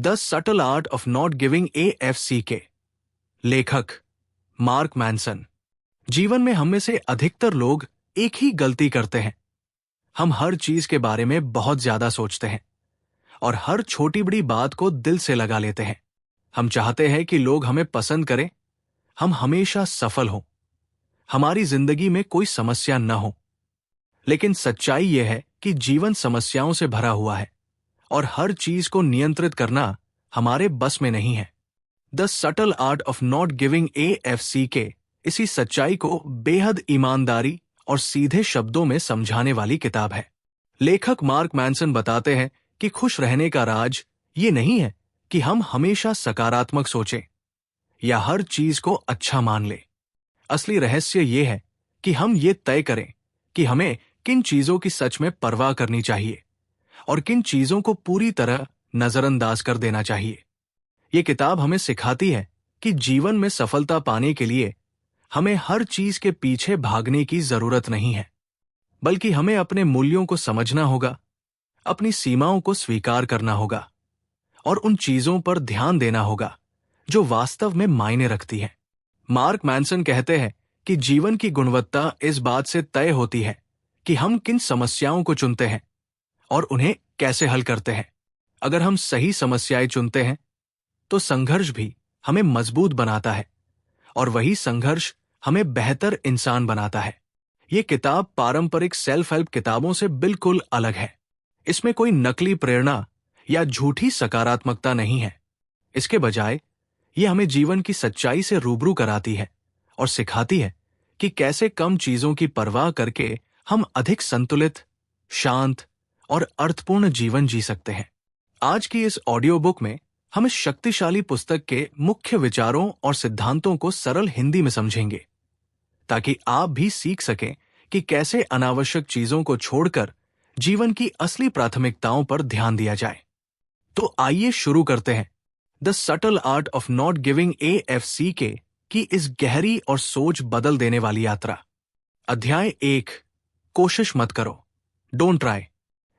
The subtle art of not giving AFCK। लेखक mark Manson. जीवन में हम में से अधिकतर लोग एक ही गलती करते हैं। हम हर चीज के बारे में बहुत ज्यादा सोचते हैं और हर छोटी बड़ी बात को दिल से लगा लेते हैं। हम चाहते हैं कि लोग हमें पसंद करें, हम हमेशा सफल हों, हमारी जिंदगी में कोई समस्या न हो। लेकिन सच्चाई यह है कि जीवन समस्याओं से भरा हुआ है और हर चीज को नियंत्रित करना हमारे बस में नहीं है। The subtle art of not giving AFCK इसी सच्चाई को बेहद ईमानदारी और सीधे शब्दों में समझाने वाली किताब है। लेखक मार्क मैनसन बताते हैं कि खुश रहने का राज ये नहीं है कि हम हमेशा सकारात्मक सोचें या हर चीज को अच्छा मान लें। असली रहस्य ये है कि हम ये तय करें कि हमें किन चीजों की सच में परवाह करनी चाहिए और किन चीजों को पूरी तरह नजरअंदाज कर देना चाहिए। ये किताब हमें सिखाती है कि जीवन में सफलता पाने के लिए हमें हर चीज के पीछे भागने की जरूरत नहीं है, बल्कि हमें अपने मूल्यों को समझना होगा, अपनी सीमाओं को स्वीकार करना होगा और उन चीजों पर ध्यान देना होगा जो वास्तव में मायने रखती हैं। मार्क मैनसन कहते हैं कि जीवन की गुणवत्ता इस बात से तय होती है कि हम किन समस्याओं को चुनते हैं और उन्हें कैसे हल करते हैं। अगर हम सही समस्याएं चुनते हैं तो संघर्ष भी हमें मजबूत बनाता है और वही संघर्ष हमें बेहतर इंसान बनाता है। ये किताब पारंपरिक सेल्फ हेल्प किताबों से बिल्कुल अलग है। इसमें कोई नकली प्रेरणा या झूठी सकारात्मकता नहीं है। इसके बजाय ये हमें जीवन की सच्चाई से रूबरू कराती है और सिखाती है कि कैसे कम चीजों की परवाह करके हम अधिक संतुलित, शांत और अर्थपूर्ण जीवन जी सकते हैं। आज की इस ऑडियो बुक में हम इस शक्तिशाली पुस्तक के मुख्य विचारों और सिद्धांतों को सरल हिंदी में समझेंगे, ताकि आप भी सीख सकें कि कैसे अनावश्यक चीजों को छोड़कर जीवन की असली प्राथमिकताओं पर ध्यान दिया जाए। तो आइए शुरू करते हैं the subtle art of not giving AFCK की इस गहरी और सोच बदल देने वाली यात्रा। अध्याय 1, कोशिश मत करो, डोंट ट्राई।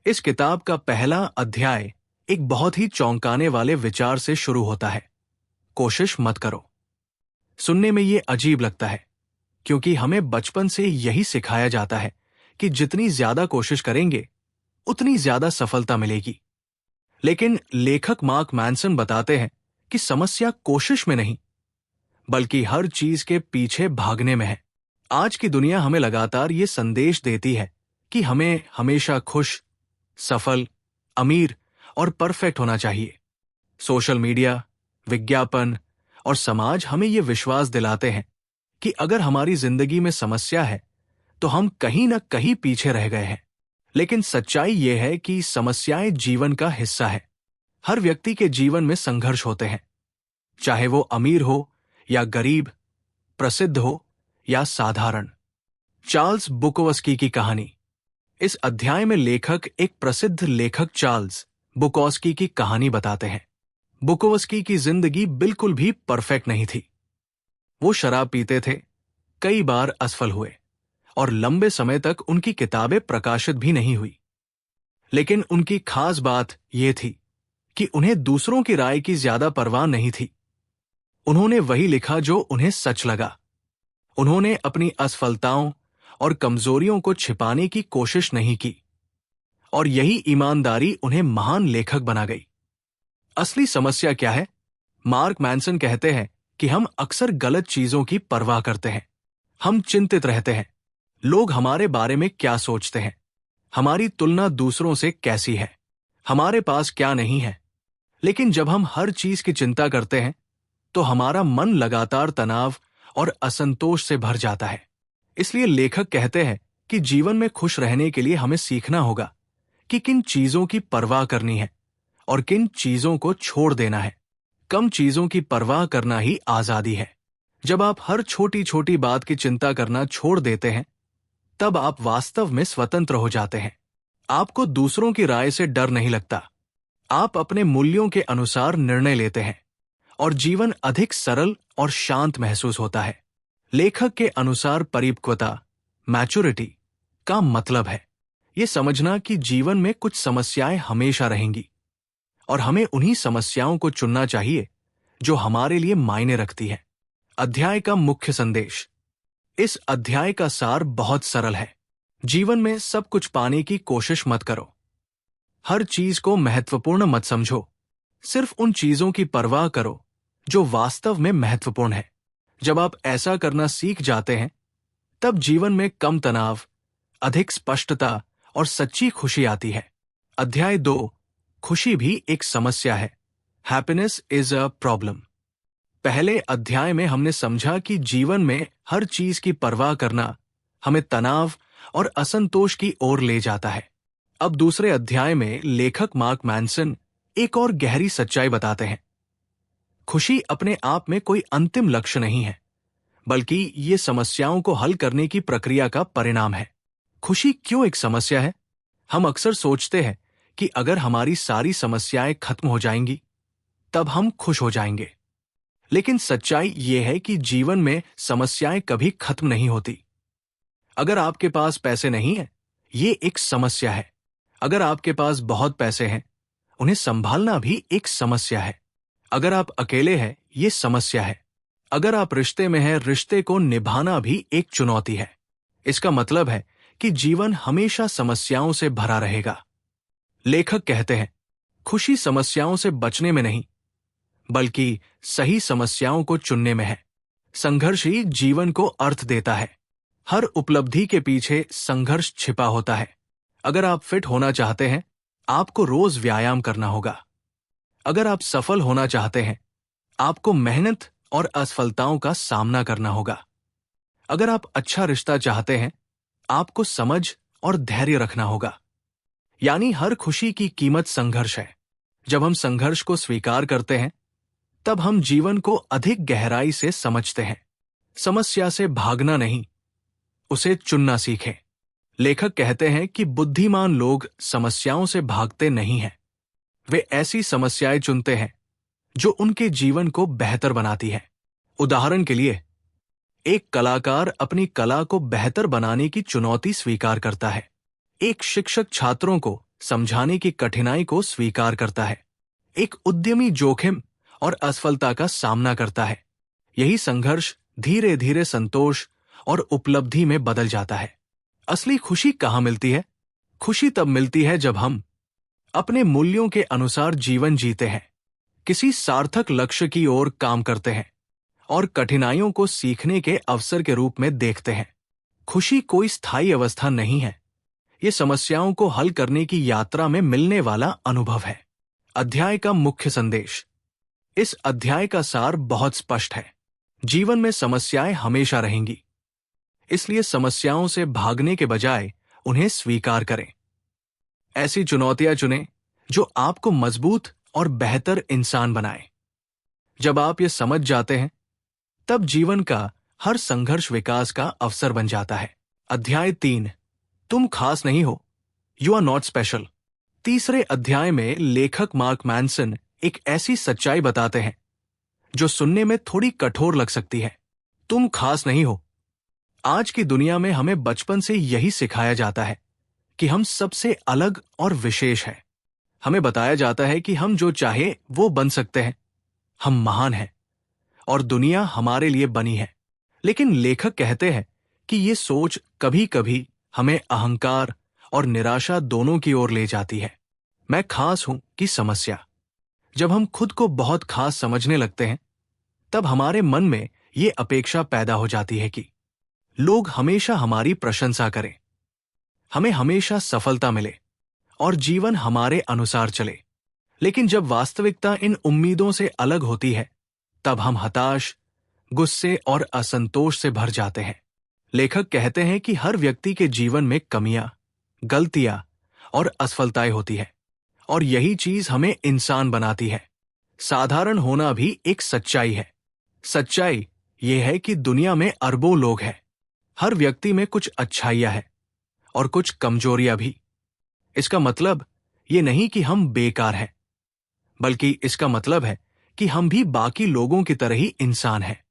इस किताब का पहला अध्याय एक बहुत ही चौंकाने वाले विचार से शुरू होता है, कोशिश मत करो। सुनने में ये अजीब लगता है क्योंकि हमें बचपन से यही सिखाया जाता है कि जितनी ज्यादा कोशिश करेंगे उतनी ज्यादा सफलता मिलेगी। लेकिन लेखक मार्क मैनसन बताते हैं कि समस्या कोशिश में नहीं, बल्कि हर चीज के पीछे भागने में है। आज की दुनिया हमें लगातार ये संदेश देती है कि हमें हमेशा खुश, सफल, अमीर और परफेक्ट होना चाहिए। सोशल मीडिया, विज्ञापन और समाज हमें ये विश्वास दिलाते हैं कि अगर हमारी जिंदगी में समस्या है तो हम कहीं न कहीं पीछे रह गए हैं। लेकिन सच्चाई ये है कि समस्याएं जीवन का हिस्सा है। हर व्यक्ति के जीवन में संघर्ष होते हैं, चाहे वो अमीर हो या गरीब, प्रसिद्ध हो या साधारण। चार्ल्स बुकोवस्की की कहानी। इस अध्याय में लेखक एक प्रसिद्ध लेखक चार्ल्स बुकोवस्की की कहानी बताते हैं। बुकोवस्की की जिंदगी बिल्कुल भी परफेक्ट नहीं थी। वो शराब पीते थे, कई बार असफल हुए और लंबे समय तक उनकी किताबें प्रकाशित भी नहीं हुई। लेकिन उनकी खास बात यह थी कि उन्हें दूसरों की राय की ज्यादा परवाह नहीं थी। उन्होंने वही लिखा जो उन्हें सच लगा। उन्होंने अपनी असफलताओं और कमजोरियों को छिपाने की कोशिश नहीं की और यही ईमानदारी उन्हें महान लेखक बना गई। असली समस्या क्या है? मार्क मैनसन कहते हैं कि हम अक्सर गलत चीजों की परवाह करते हैं। हम चिंतित रहते हैं, लोग हमारे बारे में क्या सोचते हैं, हमारी तुलना दूसरों से कैसी है, हमारे पास क्या नहीं है। लेकिन जब हम हर चीज की चिंता करते हैं तो हमारा मन लगातार तनाव और असंतोष से भर जाता है। इसलिए लेखक कहते हैं कि जीवन में खुश रहने के लिए हमें सीखना होगा कि किन चीजों की परवाह करनी है और किन चीजों को छोड़ देना है। कम चीजों की परवाह करना ही आजादी है। जब आप हर छोटी छोटी बात की चिंता करना छोड़ देते हैं, तब आप वास्तव में स्वतंत्र हो जाते हैं। आपको दूसरों की राय से डर नहीं लगता। आप अपने मूल्यों के अनुसार निर्णय लेते हैं और जीवन अधिक सरल और शांत महसूस होता है। लेखक के अनुसार परिपक्वता, मैच्योरिटी का मतलब है ये समझना कि जीवन में कुछ समस्याएं हमेशा रहेंगी और हमें उन्हीं समस्याओं को चुनना चाहिए जो हमारे लिए मायने रखती है। अध्याय का मुख्य संदेश। इस अध्याय का सार बहुत सरल है। जीवन में सब कुछ पाने की कोशिश मत करो। हर चीज को महत्वपूर्ण मत समझो। सिर्फ उन चीजों की परवाह करो जो वास्तव में महत्वपूर्ण है। जब आप ऐसा करना सीख जाते हैं, तब जीवन में कम तनाव, अधिक स्पष्टता और सच्ची खुशी आती है। अध्याय 2, खुशी भी एक समस्या है। Happiness is a problem. पहले अध्याय में हमने समझा कि जीवन में हर चीज की परवाह करना हमें तनाव और असंतोष की ओर ले जाता है। अब दूसरे अध्याय में लेखक मार्क मैनसन एक और गहरी सच्चाई बताते हैं। खुशी अपने आप में कोई अंतिम लक्ष्य नहीं है, बल्कि ये समस्याओं को हल करने की प्रक्रिया का परिणाम है। खुशी क्यों एक समस्या है? हम अक्सर सोचते हैं कि अगर हमारी सारी समस्याएं खत्म हो जाएंगी, तब हम खुश हो जाएंगे। लेकिन सच्चाई ये है कि जीवन में समस्याएं कभी खत्म नहीं होती। अगर आपके पास पैसे नहीं है, ये एक समस्या है। अगर आपके पास बहुत पैसे हैं, उन्हें संभालना भी एक समस्या है। अगर आप अकेले हैं, ये समस्या है। अगर आप रिश्ते में हैं, रिश्ते को निभाना भी एक चुनौती है। इसका मतलब है कि जीवन हमेशा समस्याओं से भरा रहेगा। लेखक कहते हैं, खुशी समस्याओं से बचने में नहीं, बल्कि सही समस्याओं को चुनने में है। संघर्ष ही जीवन को अर्थ देता है। हर उपलब्धि के पीछे संघर्ष छिपा होता है। अगर आप फिट होना चाहते हैं, आपको रोज व्यायाम करना होगा। अगर आप सफल होना चाहते हैं, आपको मेहनत और असफलताओं का सामना करना होगा। अगर आप अच्छा रिश्ता चाहते हैं, आपको समझ और धैर्य रखना होगा। यानी हर खुशी की कीमत संघर्ष है। जब हम संघर्ष को स्वीकार करते हैं, तब हम जीवन को अधिक गहराई से समझते हैं। समस्या से भागना नहीं, उसे चुनना सीखें। लेखक कहते हैं कि बुद्धिमान लोग समस्याओं से भागते नहीं हैं। वे ऐसी समस्याएं चुनते हैं जो उनके जीवन को बेहतर बनाती है। उदाहरण के लिए, एक कलाकार अपनी कला को बेहतर बनाने की चुनौती स्वीकार करता है। एक शिक्षक छात्रों को समझाने की कठिनाई को स्वीकार करता है। एक उद्यमी जोखिम और असफलता का सामना करता है। यही संघर्ष धीरे धीरे संतोष और उपलब्धि में बदल जाता है। असली खुशी कहाँ मिलती है? खुशी तब मिलती है जब हम अपने मूल्यों के अनुसार जीवन जीते हैं, किसी सार्थक लक्ष्य की ओर काम करते हैं और कठिनाइयों को सीखने के अवसर के रूप में देखते हैं। खुशी कोई स्थायी अवस्था नहीं है, ये समस्याओं को हल करने की यात्रा में मिलने वाला अनुभव है। अध्याय का मुख्य संदेश। इस अध्याय का सार बहुत स्पष्ट है। जीवन में समस्याएं हमेशा रहेंगी, इसलिए समस्याओं से भागने के बजाय उन्हें स्वीकार करें। ऐसी चुनौतियां चुनें जो आपको मजबूत और बेहतर इंसान बनाए। जब आप ये समझ जाते हैं, तब जीवन का हर संघर्ष विकास का अवसर बन जाता है। अध्याय 3, तुम खास नहीं हो, यू आर नॉट स्पेशल। तीसरे अध्याय में लेखक मार्क मैनसन एक ऐसी सच्चाई बताते हैं जो सुनने में थोड़ी कठोर लग सकती है। तुम खास नहीं हो। आज की दुनिया में हमें बचपन से यही सिखाया जाता है कि हम सबसे अलग और विशेष हैं। हमें बताया जाता है कि हम जो चाहे वो बन सकते हैं, हम महान हैं और दुनिया हमारे लिए बनी है। लेकिन लेखक कहते हैं कि ये सोच कभी कभी हमें अहंकार और निराशा दोनों की ओर ले जाती है। मैं खास हूं की समस्या। जब हम खुद को बहुत खास समझने लगते हैं, तब हमारे मन में ये अपेक्षा पैदा हो जाती है कि लोग हमेशा हमारी प्रशंसा करें, हमें हमेशा सफलता मिले और जीवन हमारे अनुसार चले। लेकिन जब वास्तविकता इन उम्मीदों से अलग होती है, तब हम हताश, गुस्से और असंतोष से भर जाते हैं। लेखक कहते हैं कि हर व्यक्ति के जीवन में कमियां, गलतियां और असफलताएं होती है और यही चीज हमें इंसान बनाती है। साधारण होना भी एक सच्चाई है। सच्चाई यह है कि दुनिया में अरबों लोग हैं। हर व्यक्ति में कुछ अच्छाइयां हैं और कुछ कमजोरियां भी। इसका मतलब ये नहीं कि हम बेकार हैं, बल्कि इसका मतलब है कि हम भी बाकी लोगों की तरह ही इंसान हैं।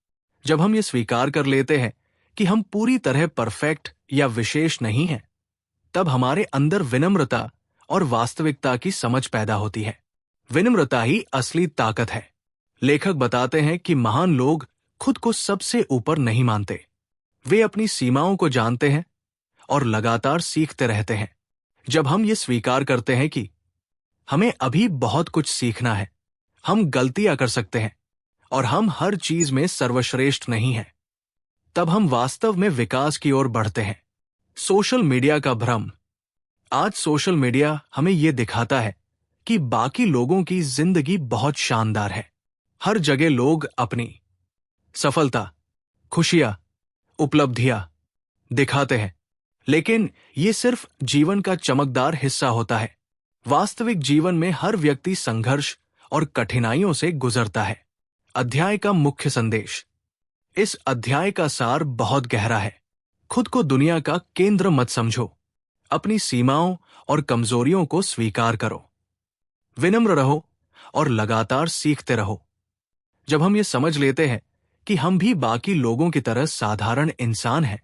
जब हम ये स्वीकार कर लेते हैं कि हम पूरी तरह परफेक्ट या विशेष नहीं हैं, तब हमारे अंदर विनम्रता और वास्तविकता की समझ पैदा होती है। विनम्रता ही असली ताकत है। लेखक बताते हैं कि महान लोग खुद को सबसे ऊपर नहीं मानते। वे अपनी सीमाओं को जानते हैं और लगातार सीखते रहते हैं। जब हम ये स्वीकार करते हैं कि हमें अभी बहुत कुछ सीखना है, हम गलतियां कर सकते हैं और हम हर चीज में सर्वश्रेष्ठ नहीं हैं, तब हम वास्तव में विकास की ओर बढ़ते हैं। सोशल मीडिया का भ्रम। आज सोशल मीडिया हमें यह दिखाता है कि बाकी लोगों की जिंदगी बहुत शानदार है। हर जगह लोग अपनी सफलता, खुशियां, उपलब्धियां दिखाते हैं, लेकिन ये सिर्फ जीवन का चमकदार हिस्सा होता है। वास्तविक जीवन में हर व्यक्ति संघर्ष और कठिनाइयों से गुजरता है। अध्याय का मुख्य संदेश। इस अध्याय का सार बहुत गहरा है। खुद को दुनिया का केंद्र मत समझो। अपनी सीमाओं और कमजोरियों को स्वीकार करो। विनम्र रहो और लगातार सीखते रहो। जब हम ये समझ लेते हैं कि हम भी बाकी लोगों की तरह साधारण इंसान हैं,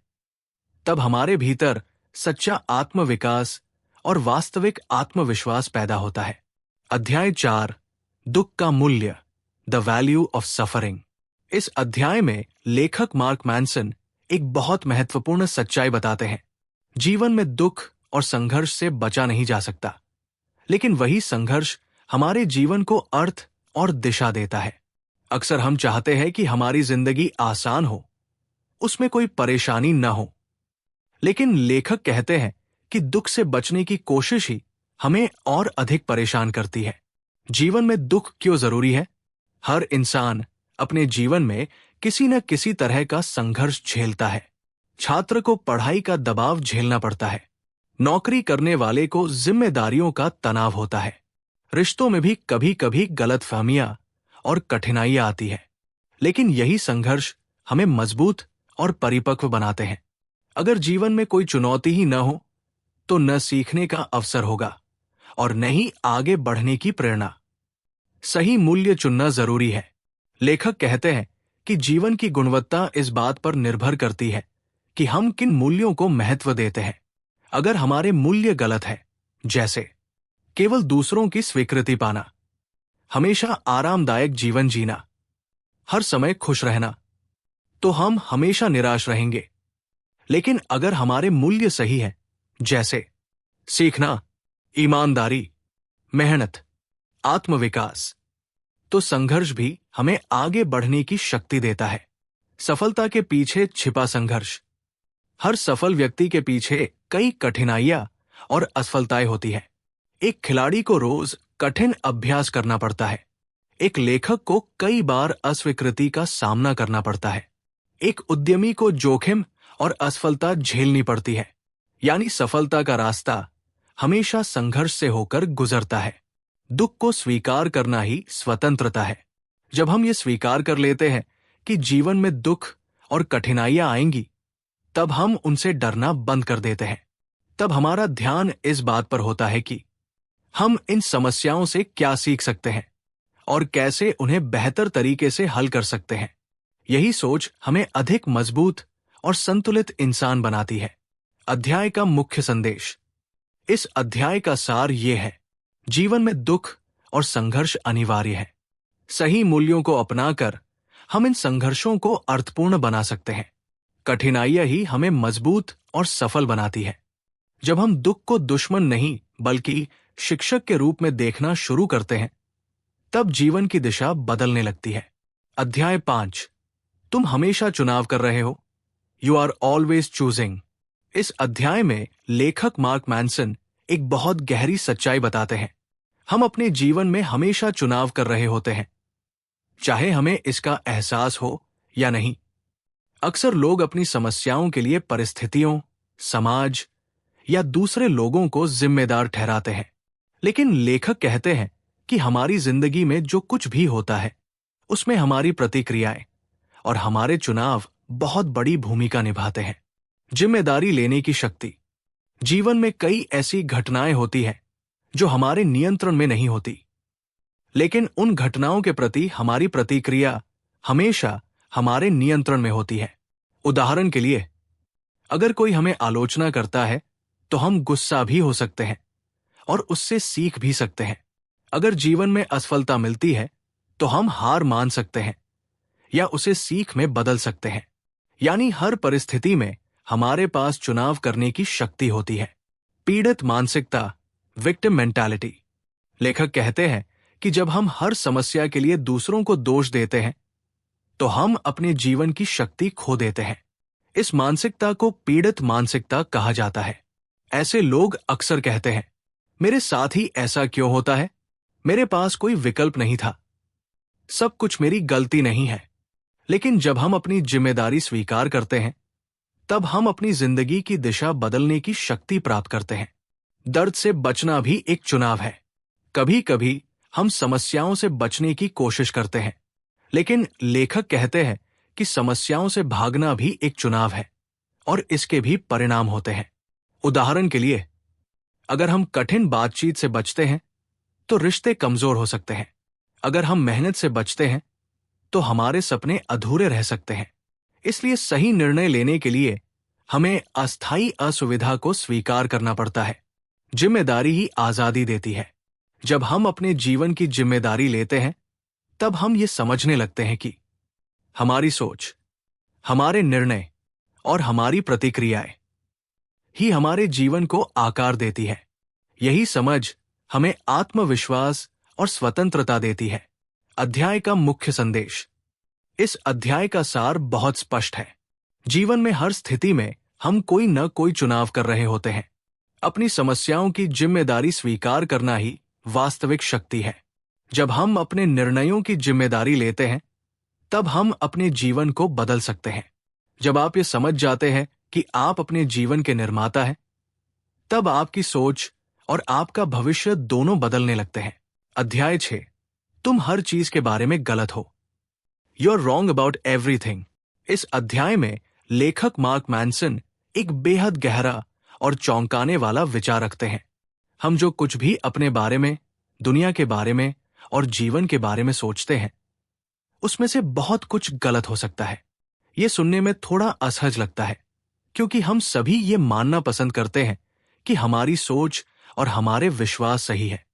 तब हमारे भीतर सच्चा आत्मविकास और वास्तविक आत्मविश्वास पैदा होता है। अध्याय 4, दुख का मूल्य, द वैल्यू ऑफ सफरिंग। इस अध्याय में लेखक मार्क मैनसन एक बहुत महत्वपूर्ण सच्चाई बताते हैं। जीवन में दुख और संघर्ष से बचा नहीं जा सकता, लेकिन वही संघर्ष हमारे जीवन को अर्थ और दिशा देता है। अक्सर हम चाहते हैं कि हमारी जिंदगी आसान हो, उसमें कोई परेशानी न हो, लेकिन लेखक कहते हैं कि दुख से बचने की कोशिश ही हमें और अधिक परेशान करती है। जीवन में दुख क्यों जरूरी है? हर इंसान अपने जीवन में किसी न किसी तरह का संघर्ष झेलता है। छात्र को पढ़ाई का दबाव झेलना पड़ता है। नौकरी करने वाले को जिम्मेदारियों का तनाव होता है। रिश्तों में भी कभी कभी गलतफहमियां और कठिनाइयां आती है, लेकिन यही संघर्ष हमें मजबूत और परिपक्व बनाते हैं। अगर जीवन में कोई चुनौती ही न हो, तो न सीखने का अवसर होगा और न ही आगे बढ़ने की प्रेरणा। सही मूल्य चुनना जरूरी है। लेखक कहते हैं कि जीवन की गुणवत्ता इस बात पर निर्भर करती है कि हम किन मूल्यों को महत्व देते हैं। अगर हमारे मूल्य गलत है, जैसे केवल दूसरों की स्वीकृति पाना, हमेशा आरामदायक जीवन जीना, हर समय खुश रहना, तो हम हमेशा निराश रहेंगे। लेकिन अगर हमारे मूल्य सही हैं, जैसे सीखना, ईमानदारी, मेहनत, आत्मविकास, तो संघर्ष भी हमें आगे बढ़ने की शक्ति देता है। सफलता के पीछे छिपा संघर्ष। हर सफल व्यक्ति के पीछे कई कठिनाइयां और असफलताएं होती है। एक खिलाड़ी को रोज कठिन अभ्यास करना पड़ता है। एक लेखक को कई बार अस्वीकृति का सामना करना पड़ता है। एक उद्यमी को जोखिम और असफलता झेलनी पड़ती है। यानी सफलता का रास्ता हमेशा संघर्ष से होकर गुजरता है। दुख को स्वीकार करना ही स्वतंत्रता है। जब हम ये स्वीकार कर लेते हैं कि जीवन में दुख और कठिनाइयां आएंगी, तब हम उनसे डरना बंद कर देते हैं। तब हमारा ध्यान इस बात पर होता है कि हम इन समस्याओं से क्या सीख सकते हैं और कैसे उन्हें बेहतर तरीके से हल कर सकते हैं। यही सोच हमें अधिक मजबूत और संतुलित इंसान बनाती है। अध्याय का मुख्य संदेश। इस अध्याय का सार ये है, जीवन में दुख और संघर्ष अनिवार्य है। सही मूल्यों को अपनाकर हम इन संघर्षों को अर्थपूर्ण बना सकते हैं। कठिनाइयां ही हमें मजबूत और सफल बनाती है। जब हम दुख को दुश्मन नहीं बल्कि शिक्षक के रूप में देखना शुरू करते हैं, तब जीवन की दिशा बदलने लगती है। अध्याय 5, तुम हमेशा चुनाव कर रहे हो, यू आर ऑलवेज चूजिंग। इस अध्याय में लेखक मार्क मैनसन एक बहुत गहरी सच्चाई बताते हैं। हम अपने जीवन में हमेशा चुनाव कर रहे होते हैं, चाहे हमें इसका एहसास हो या नहीं। अक्सर लोग अपनी समस्याओं के लिए परिस्थितियों, समाज या दूसरे लोगों को जिम्मेदार ठहराते हैं, लेकिन लेखक कहते हैं कि हमारी जिंदगी में जो कुछ भी होता है, उसमें हमारी प्रतिक्रियाएं और हमारे चुनाव बहुत बड़ी भूमिका निभाते हैं। जिम्मेदारी लेने की शक्ति। जीवन में कई ऐसी घटनाएं होती हैं जो हमारे नियंत्रण में नहीं होती, लेकिन उन घटनाओं के प्रति हमारी प्रतिक्रिया हमेशा हमारे नियंत्रण में होती है। उदाहरण के लिए, अगर कोई हमें आलोचना करता है, तो हम गुस्सा भी हो सकते हैं और उससे सीख भी सकते हैं। अगर जीवन में असफलता मिलती है तो हम हार मान सकते हैं या उसे सीख में बदल सकते हैं। यानी हर परिस्थिति में हमारे पास चुनाव करने की शक्ति होती है। पीड़ित मानसिकता, विक्टिम मेंटालिटी। लेखक कहते हैं कि जब हम हर समस्या के लिए दूसरों को दोष देते हैं तो हम अपने जीवन की शक्ति खो देते हैं। इस मानसिकता को पीड़ित मानसिकता कहा जाता है। ऐसे लोग अक्सर कहते हैं, मेरे साथ ही ऐसा क्यों होता है, मेरे पास कोई विकल्प नहीं था, सब कुछ मेरी गलती नहीं है। लेकिन जब हम अपनी जिम्मेदारी स्वीकार करते हैं तब हम अपनी जिंदगी की दिशा बदलने की शक्ति प्राप्त करते हैं। दर्द से बचना भी एक चुनाव है। कभी कभी हम समस्याओं से बचने की कोशिश करते हैं, लेकिन लेखक कहते हैं कि समस्याओं से भागना भी एक चुनाव है और इसके भी परिणाम होते हैं। उदाहरण के लिए, अगर हम कठिन बातचीत से बचते हैं तो रिश्ते कमजोर हो सकते हैं। अगर हम मेहनत से बचते हैं तो हमारे सपने अधूरे रह सकते हैं। इसलिए सही निर्णय लेने के लिए हमें अस्थायी असुविधा को स्वीकार करना पड़ता है। जिम्मेदारी ही आजादी देती है। जब हम अपने जीवन की जिम्मेदारी लेते हैं तब हम ये समझने लगते हैं कि हमारी सोच, हमारे निर्णय और हमारी प्रतिक्रियाएं ही हमारे जीवन को आकार देती है। यही समझ हमें आत्मविश्वास और स्वतंत्रता देती है। अध्याय का मुख्य संदेश। इस अध्याय का सार बहुत स्पष्ट है। जीवन में हर स्थिति में हम कोई न कोई चुनाव कर रहे होते हैं। अपनी समस्याओं की जिम्मेदारी स्वीकार करना ही वास्तविक शक्ति है। जब हम अपने निर्णयों की जिम्मेदारी लेते हैं तब हम अपने जीवन को बदल सकते हैं। जब आप ये समझ जाते हैं कि आप अपने जीवन के निर्माता हैं, तब आपकी सोच और आपका भविष्य दोनों बदलने लगते हैं। अध्याय 6। तुम हर चीज के बारे में गलत हो। You're wrong about everything। इस अध्याय में लेखक मार्क मैनसन एक बेहद गहरा और चौंकाने वाला विचार रखते हैं। हम जो कुछ भी अपने बारे में, दुनिया के बारे में और जीवन के बारे में सोचते हैं, उसमें से बहुत कुछ गलत हो सकता है। ये सुनने में थोड़ा असहज लगता है, क्योंकि हम सभी ये मानना पसंद करते हैं कि हमारी सोच और हमारे विश्वास सही है।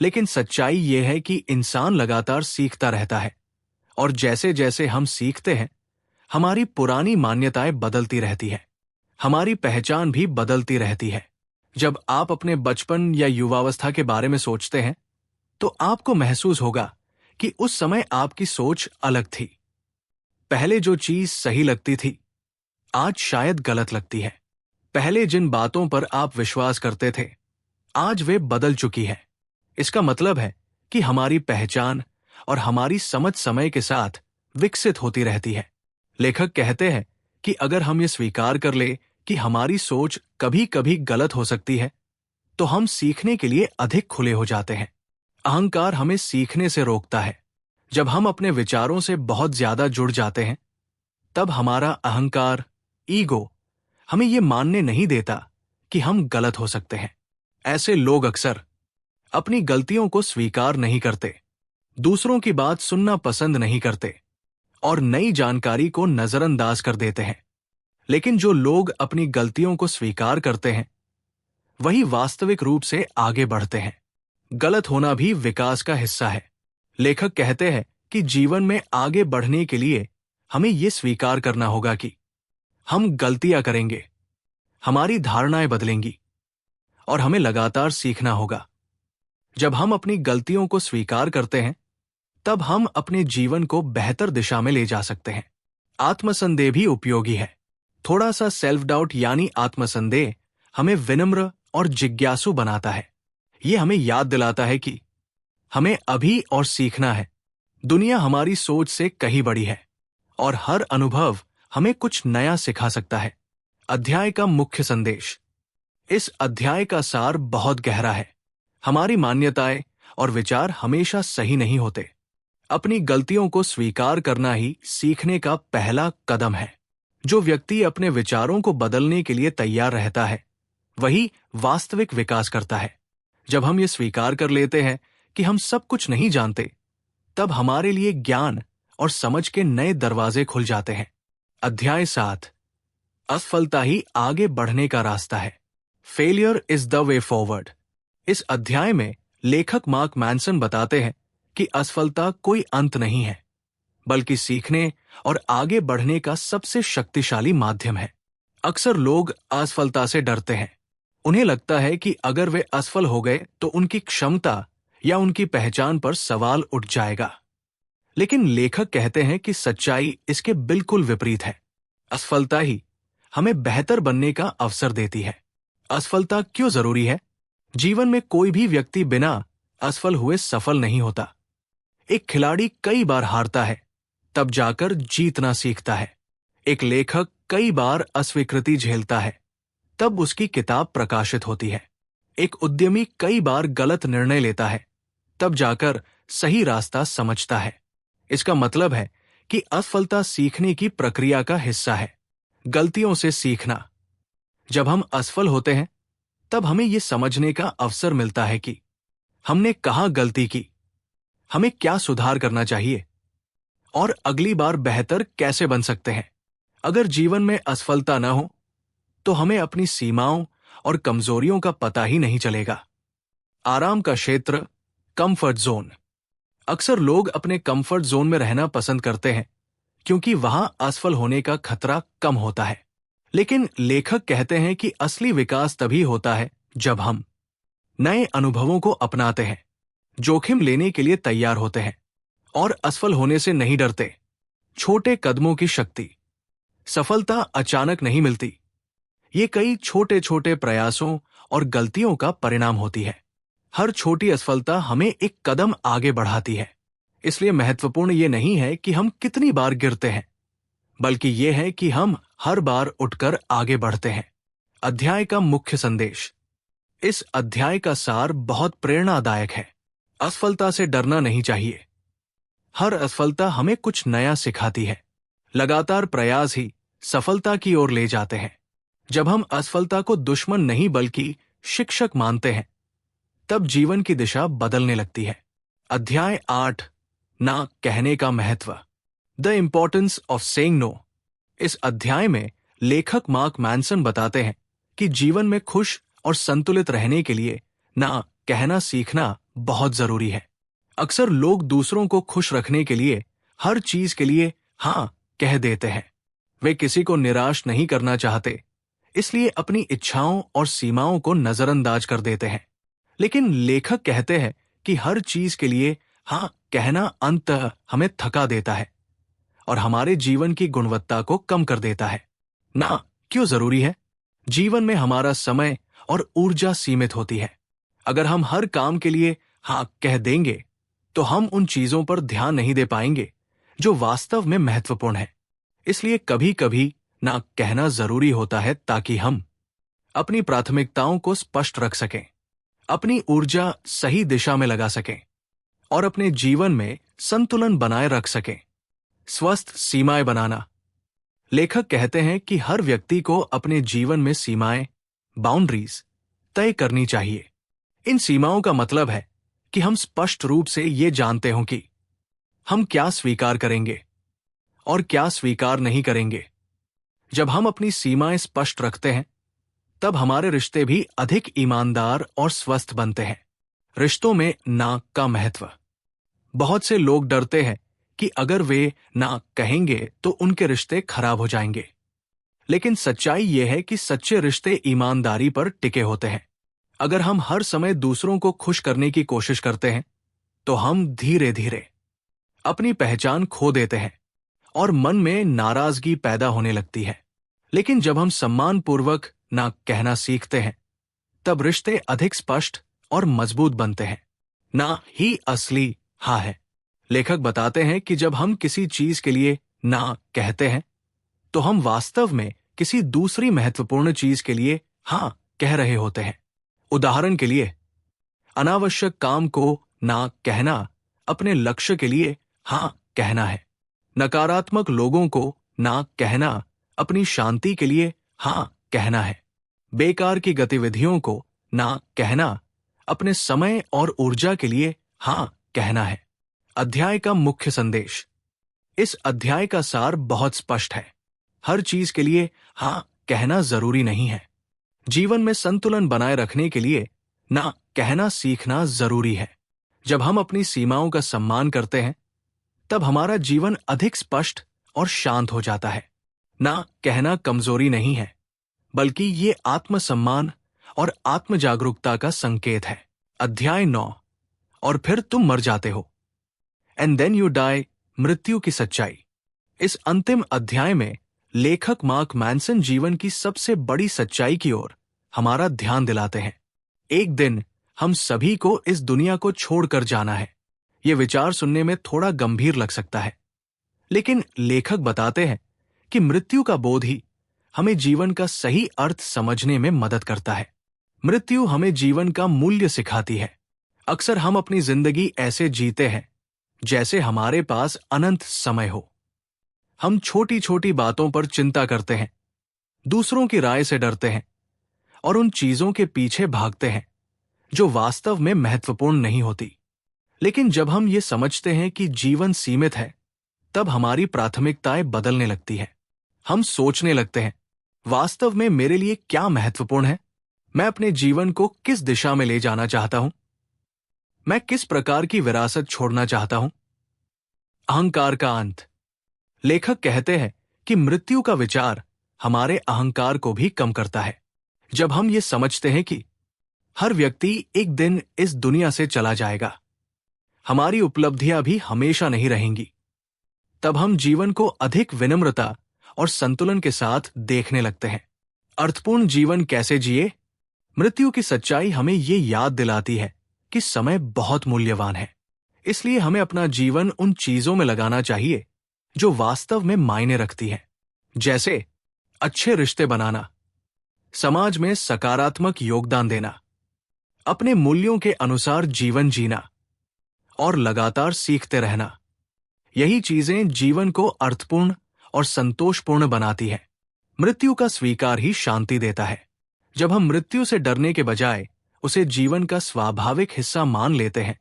लेकिन सच्चाई ये है कि इंसान लगातार सीखता रहता है, और जैसे जैसे हम सीखते हैं, हमारी पुरानी मान्यताएं बदलती रहती है। हमारी पहचान भी बदलती रहती है। जब आप अपने बचपन या युवावस्था के बारे में सोचते हैं, तो आपको महसूस होगा कि उस समय आपकी सोच अलग थी। पहले जो चीज सही लगती थी, आज शायद गलत लगती है। पहले जिन बातों पर आप विश्वास करते थे, आज वे बदल चुकी है। इसका मतलब है कि हमारी पहचान और हमारी समझ समय के साथ विकसित होती रहती है। लेखक कहते हैं कि अगर हम ये स्वीकार कर ले कि हमारी सोच कभी कभी गलत हो सकती है, तो हम सीखने के लिए अधिक खुले हो जाते हैं। अहंकार हमें सीखने से रोकता है। जब हम अपने विचारों से बहुत ज्यादा जुड़ जाते हैं, तब हमारा अहंकार, ईगो, हमें ये मानने नहीं देता कि हम गलत हो सकते हैं। ऐसे लोग अक्सर अपनी गलतियों को स्वीकार नहीं करते, दूसरों की बात सुनना पसंद नहीं करते और नई जानकारी को नजरअंदाज कर देते हैं। लेकिन जो लोग अपनी गलतियों को स्वीकार करते हैं, वही वास्तविक रूप से आगे बढ़ते हैं। गलत होना भी विकास का हिस्सा है। लेखक कहते हैं कि जीवन में आगे बढ़ने के लिए हमें यह स्वीकार करना होगा कि हम गलतियां करेंगे, हमारी धारणाएं बदलेंगी और हमें लगातार सीखना होगा। जब हम अपनी गलतियों को स्वीकार करते हैं, तब हम अपने जीवन को बेहतर दिशा में ले जा सकते हैं। आत्मसंदेह भी उपयोगी है। थोड़ा सा सेल्फ डाउट यानी आत्मसंदेह हमें विनम्र और जिज्ञासु बनाता है। ये हमें याद दिलाता है कि हमें अभी और सीखना है। दुनिया हमारी सोच से कहीं बड़ी है और हर अनुभव हमें कुछ नया सिखा सकता है। अध्याय का मुख्य संदेश। इस अध्याय का सार बहुत गहरा है। हमारी मान्यताएं और विचार हमेशा सही नहीं होते। अपनी गलतियों को स्वीकार करना ही सीखने का पहला कदम है। जो व्यक्ति अपने विचारों को बदलने के लिए तैयार रहता है, वही वास्तविक विकास करता है। जब हम ये स्वीकार कर लेते हैं कि हम सब कुछ नहीं जानते, तब हमारे लिए ज्ञान और समझ के नए दरवाजे खुल जाते हैं। अध्याय 7। असफलता ही आगे बढ़ने का रास्ता है। Failure is the way forward. इस अध्याय में लेखक मार्क मैनसन बताते हैं कि असफलता कोई अंत नहीं है, बल्कि सीखने और आगे बढ़ने का सबसे शक्तिशाली माध्यम है। अक्सर लोग असफलता से डरते हैं। उन्हें लगता है कि अगर वे असफल हो गए तो उनकी क्षमता या उनकी पहचान पर सवाल उठ जाएगा। लेकिन लेखक कहते हैं कि सच्चाई इसके बिल्कुल विपरीत है। असफलता ही हमें बेहतर बनने का अवसर देती है। असफलता क्यों जरूरी है? जीवन में कोई भी व्यक्ति बिना असफल हुए सफल नहीं होता। एक खिलाड़ी कई बार हारता है, तब जाकर जीतना सीखता है। एक लेखक कई बार अस्वीकृति झेलता है, तब उसकी किताब प्रकाशित होती है। एक उद्यमी कई बार गलत निर्णय लेता है, तब जाकर सही रास्ता समझता है। इसका मतलब है कि असफलता सीखने की प्रक्रिया का हिस्सा है। गलतियों से सीखना। जब हम असफल होते हैं, तब हमें यह समझने का अवसर मिलता है कि हमने कहां गलती की, हमें क्या सुधार करना चाहिए और अगली बार बेहतर कैसे बन सकते हैं। अगर जीवन में असफलता न हो, तो हमें अपनी सीमाओं और कमजोरियों का पता ही नहीं चलेगा। आराम का क्षेत्र, कंफर्ट जोन। अक्सर लोग अपने कंफर्ट जोन में रहना पसंद करते हैं क्योंकि वहां असफल होने का खतरा कम होता है। लेकिन लेखक कहते हैं कि असली विकास तभी होता है जब हम नए अनुभवों को अपनाते हैं, जोखिम लेने के लिए तैयार होते हैं और असफल होने से नहीं डरते। छोटे कदमों की शक्ति। सफलता अचानक नहीं मिलती। ये कई छोटे छोटे प्रयासों और गलतियों का परिणाम होती है। हर छोटी असफलता हमें एक कदम आगे बढ़ाती है। इसलिए महत्वपूर्ण ये नहीं है कि हम कितनी बार गिरते हैं, बल्कि ये है कि हम हर बार उठकर आगे बढ़ते हैं। अध्याय का मुख्य संदेश। इस अध्याय का सार बहुत प्रेरणादायक है। असफलता से डरना नहीं चाहिए। हर असफलता हमें कुछ नया सिखाती है। लगातार प्रयास ही सफलता की ओर ले जाते हैं। जब हम असफलता को दुश्मन नहीं बल्कि शिक्षक मानते हैं, तब जीवन की दिशा बदलने लगती है। अध्याय 8, ना कहने का महत्व। The importance of saying no. इस अध्याय में लेखक मार्क मैनसन बताते हैं कि जीवन में खुश और संतुलित रहने के लिए ना कहना सीखना बहुत जरूरी है। अक्सर लोग दूसरों को खुश रखने के लिए हर चीज के लिए हां कह देते हैं। वे किसी को निराश नहीं करना चाहते, इसलिए अपनी इच्छाओं और सीमाओं को नजरअंदाज कर देते हैं। लेकिन लेखक कहते हैं कि हर चीज के लिए हां कहना अंततः हमें थका देता है और हमारे जीवन की गुणवत्ता को कम कर देता है। ना क्यों जरूरी है? जीवन में हमारा समय और ऊर्जा सीमित होती है। अगर हम हर काम के लिए हां कह देंगे, तो हम उन चीजों पर ध्यान नहीं दे पाएंगे जो वास्तव में महत्वपूर्ण है। इसलिए कभी कभी ना कहना जरूरी होता है ताकि हम अपनी प्राथमिकताओं को स्पष्ट रख सकें, अपनी ऊर्जा सही दिशा में लगा सकें और अपने जीवन में संतुलन बनाए रख सकें। स्वस्थ सीमाएं बनाना। लेखक कहते हैं कि हर व्यक्ति को अपने जीवन में सीमाएं, बाउंड्रीज तय करनी चाहिए। इन सीमाओं का मतलब है कि हम स्पष्ट रूप से ये जानते हों कि हम क्या स्वीकार करेंगे और क्या स्वीकार नहीं करेंगे। जब हम अपनी सीमाएं स्पष्ट रखते हैं, तब हमारे रिश्ते भी अधिक ईमानदार और स्वस्थ बनते हैं। रिश्तों में ना का महत्व। बहुत से लोग डरते हैं कि अगर वे ना कहेंगे तो उनके रिश्ते खराब हो जाएंगे। लेकिन सच्चाई यह है कि सच्चे रिश्ते ईमानदारी पर टिके होते हैं। अगर हम हर समय दूसरों को खुश करने की कोशिश करते हैं, तो हम धीरे धीरे अपनी पहचान खो देते हैं और मन में नाराजगी पैदा होने लगती है। लेकिन जब हम सम्मानपूर्वक ना कहना सीखते हैं, तब रिश्ते अधिक स्पष्ट और मजबूत बनते हैं। ना ही असली हाँ है। लेखक बताते हैं कि जब हम किसी चीज के लिए ना कहते हैं, तो हम वास्तव में किसी दूसरी महत्वपूर्ण चीज के लिए हाँ कह रहे होते हैं। उदाहरण के लिए, अनावश्यक काम को ना कहना अपने लक्ष्य के लिए हाँ कहना है। नकारात्मक लोगों को ना कहना अपनी शांति के लिए हाँ कहना है। बेकार की गतिविधियों को ना कहना अपने समय और ऊर्जा के लिए हाँ कहना है। अध्याय का मुख्य संदेश। इस अध्याय का सार बहुत स्पष्ट है। हर चीज के लिए हाँ कहना जरूरी नहीं है। जीवन में संतुलन बनाए रखने के लिए ना कहना सीखना जरूरी है। जब हम अपनी सीमाओं का सम्मान करते हैं, तब हमारा जीवन अधिक स्पष्ट और शांत हो जाता है। ना कहना कमजोरी नहीं है, बल्कि ये आत्मसम्मान और आत्म जागरूकता का संकेत है। अध्याय 9। और फिर तुम मर जाते हो। एंड देन यू डाई, मृत्यु की सच्चाई। इस अंतिम अध्याय में लेखक मार्क मैनसन जीवन की सबसे बड़ी सच्चाई की ओर हमारा ध्यान दिलाते हैं। एक दिन हम सभी को इस दुनिया को छोड़कर जाना है। यह विचार सुनने में थोड़ा गंभीर लग सकता है, लेकिन लेखक बताते हैं कि मृत्यु का बोध ही हमें जीवन का सही अर्थ समझने में मदद करता है। मृत्यु हमें जीवन का मूल्य सिखाती है। अक्सर हम अपनी जिंदगी ऐसे जीते हैं जैसे हमारे पास अनंत समय हो। हम छोटी छोटी बातों पर चिंता करते हैं, दूसरों की राय से डरते हैं और उन चीजों के पीछे भागते हैं जो वास्तव में महत्वपूर्ण नहीं होती। लेकिन जब हम ये समझते हैं कि जीवन सीमित है, तब हमारी प्राथमिकताएं बदलने लगती है। हम सोचने लगते हैं, वास्तव में मेरे लिए क्या महत्वपूर्ण है? मैं अपने जीवन को किस दिशा में ले जाना चाहता हूं? मैं किस प्रकार की विरासत छोड़ना चाहता हूं? अहंकार का अंत। लेखक कहते हैं कि मृत्यु का विचार हमारे अहंकार को भी कम करता है। जब हम ये समझते हैं कि हर व्यक्ति एक दिन इस दुनिया से चला जाएगा, हमारी उपलब्धियां भी हमेशा नहीं रहेंगी, तब हम जीवन को अधिक विनम्रता और संतुलन के साथ देखने लगते हैं। अर्थपूर्ण जीवन कैसे जिए? मृत्यु की सच्चाई हमें ये याद दिलाती है कि समय बहुत मूल्यवान है। इसलिए हमें अपना जीवन उन चीजों में लगाना चाहिए जो वास्तव में मायने रखती हैं, जैसे अच्छे रिश्ते बनाना, समाज में सकारात्मक योगदान देना, अपने मूल्यों के अनुसार जीवन जीना और लगातार सीखते रहना। यही चीजें जीवन को अर्थपूर्ण और संतोषपूर्ण बनाती है। मृत्यु का स्वीकार ही शांति देता है। जब हम मृत्यु से डरने के बजाय उसे जीवन का स्वाभाविक हिस्सा मान लेते हैं,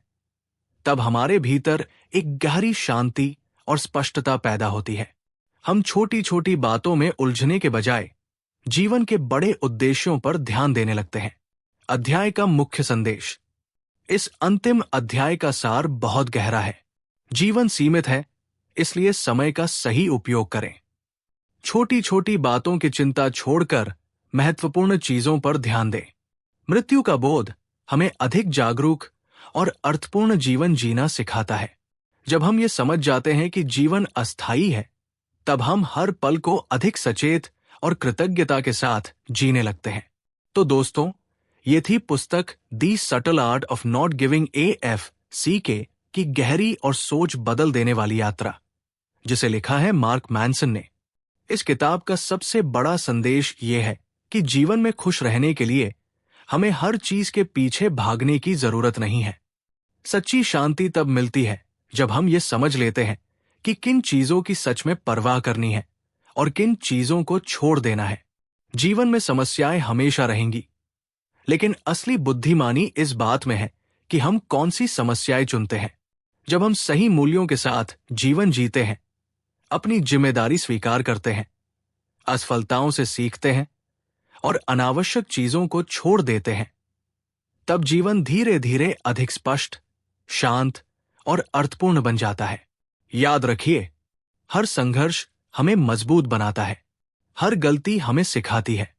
तब हमारे भीतर एक गहरी शांति और स्पष्टता पैदा होती है। हम छोटी छोटी बातों में उलझने के बजाय जीवन के बड़े उद्देश्यों पर ध्यान देने लगते हैं। अध्याय का मुख्य संदेश। इस अंतिम अध्याय का सार बहुत गहरा है। जीवन सीमित है, इसलिए समय का सही उपयोग करें। छोटी छोटी बातों की चिंता छोड़कर महत्वपूर्ण चीजों पर ध्यान दें। मृत्यु का बोध हमें अधिक जागरूक और अर्थपूर्ण जीवन जीना सिखाता है। जब हम ये समझ जाते हैं कि जीवन अस्थायी है, तब हम हर पल को अधिक सचेत और कृतज्ञता के साथ जीने लगते हैं। तो दोस्तों, ये थी पुस्तक the subtle art of not giving AFCK की गहरी और सोच बदल देने वाली यात्रा, जिसे लिखा है मार्क मैनसन ने। इस किताब का सबसे बड़ा संदेश ये है कि जीवन में खुश रहने के लिए हमें हर चीज के पीछे भागने की जरूरत नहीं है। सच्ची शांति तब मिलती है जब हम ये समझ लेते हैं कि किन चीजों की सच में परवाह करनी है और किन चीजों को छोड़ देना है। जीवन में समस्याएं हमेशा रहेंगी, लेकिन असली बुद्धिमानी इस बात में है कि हम कौन सी समस्याएं चुनते हैं। जब हम सही मूल्यों के साथ जीवन जीते हैं, अपनी जिम्मेदारी स्वीकार करते हैं, असफलताओं से सीखते हैं और अनावश्यक चीजों को छोड़ देते हैं, तब जीवन धीरे धीरे अधिक स्पष्ट, शांत और अर्थपूर्ण बन जाता है। याद रखिए, हर संघर्ष हमें मजबूत बनाता है, हर गलती हमें सिखाती है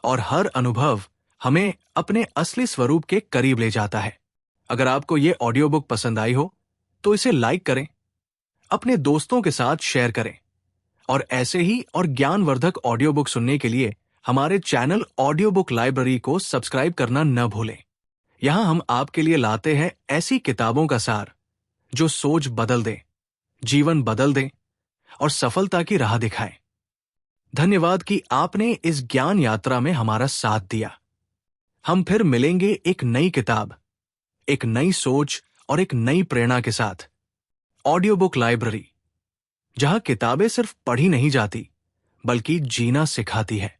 और हर अनुभव हमें अपने असली स्वरूप के करीब ले जाता है। अगर आपको ये ऑडियो बुक पसंद आई हो तो इसे लाइक करें, अपने दोस्तों के साथ शेयर करें और ऐसे ही और ज्ञानवर्धक ऑडियो बुक सुनने के लिए हमारे चैनल ऑडियो बुक लाइब्रेरी को सब्सक्राइब करना न भूलें। यहां हम आपके लिए लाते हैं ऐसी किताबों का सार जो सोच बदल दें, जीवन बदल दें और सफलता की राह दिखाएं। धन्यवाद कि आपने इस ज्ञान यात्रा में हमारा साथ दिया। हम फिर मिलेंगे एक नई किताब, एक नई सोच और एक नई प्रेरणा के साथ। ऑडियो बुक लाइब्रेरी, जहां किताबें सिर्फ पढ़ी नहीं जाती, बल्कि जीना सिखाती है।